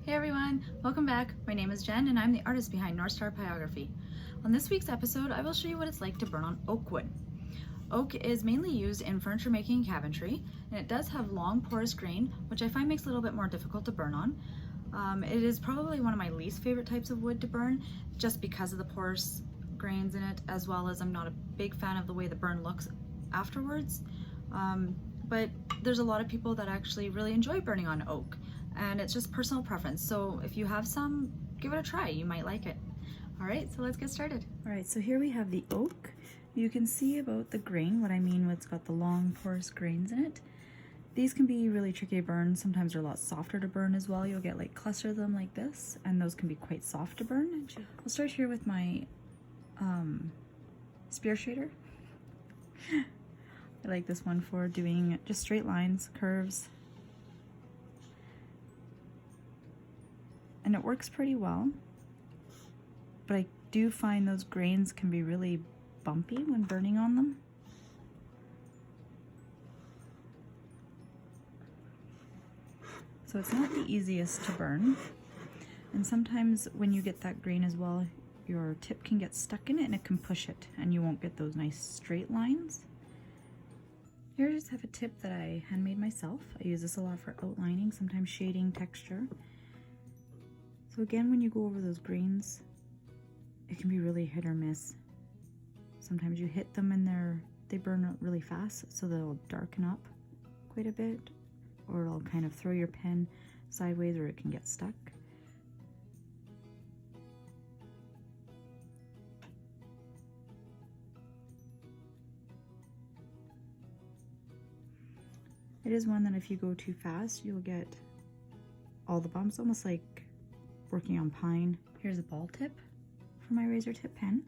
Hey everyone, welcome back. My name is Jen and I'm the artist behind North Star Pyrography. On this week's episode, I will show you what it's like to burn on oak wood. Oak is mainly used in furniture making and cabinetry, and it does have long porous grain, which I find makes it a little bit more difficult to burn on. It is probably one of my least favorite types of wood to burn, just because of the porous grains in it, as well as I'm not a big fan of the way the burn looks afterwards. But there's a lot of people that actually really enjoy burning on oak, and it's just personal preference. So if you have some, give it a try, you might like it. All right, so let's get started. All right, so here we have the oak. You can see about the grain, what I mean with it's got the long porous grains in it. These can be really tricky to burn. Sometimes they're a lot softer to burn as well. You'll get like cluster of them like this, and those can be quite soft to burn. I'll start here with my spear shader. I like this one for doing just straight lines, curves. And it works pretty well, but I do find those grains can be really bumpy when burning on them. So it's not the easiest to burn. And sometimes when you get that grain as well, your tip can get stuck in it and it can push it, and you won't get those nice straight lines. Here I just have a tip that I handmade myself. I use this a lot for outlining, sometimes shading, texture. So again, when you go over those grains, it can be really hit or miss. Sometimes you hit them and they burn up really fast, so they'll darken up quite a bit, or it'll kind of throw your pen sideways, or it can get stuck. It is one that if you go too fast, you'll get all the bumps, almost like working on pine. Here's a ball tip for my razor tip pen,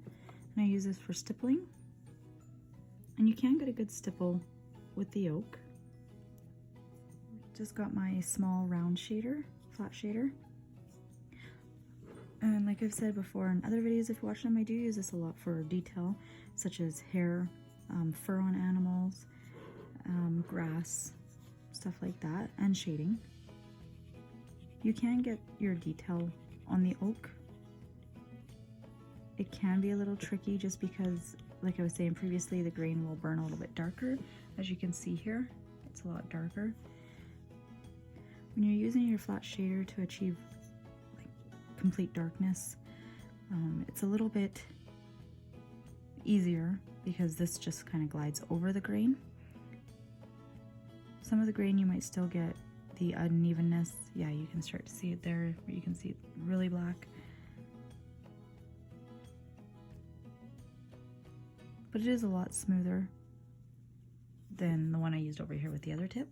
and I use this for stippling. And you can get a good stipple with the oak. Just got my small round shader, flat shader. And like I've said before in other videos, if you watch them, I do use this a lot for detail, such as hair, fur on animals, grass, stuff like that, and shading. You can get your detail on the oak. It can be a little tricky just because, like I was saying previously, the grain will burn a little bit darker. As you can see here, it's a lot darker. When you're using your flat shader to achieve like complete darkness, it's a little bit easier because this just kind of glides over the grain. Some of the grain you might still get the unevenness. Yeah, you can start to see it there, where you can see it really black. But it is a lot smoother than the one I used over here with the other tip.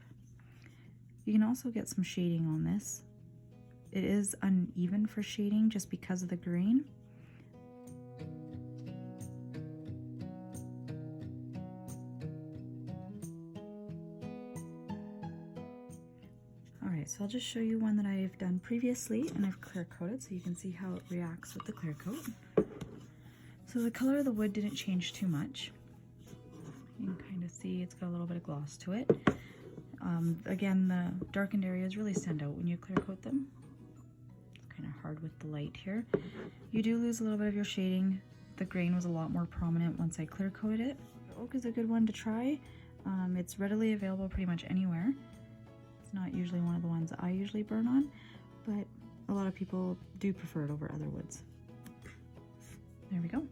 You can also get some shading on this. It is uneven for shading just because of the grain. Alright, so I'll just show you one that I've done previously, and I've clear coated so you can see how it reacts with the clear coat. So the color of the wood didn't change too much. You can kind of see it's got a little bit of gloss to it. Again, the darkened areas really stand out when you clear coat them. It's kind of hard with the light here. You do lose a little bit of your shading. The grain was a lot more prominent once I clear coated it. The oak is a good one to try. It's readily available pretty much anywhere. It's not usually one of the ones I usually burn on, but a lot of people do prefer it over other woods. There we go.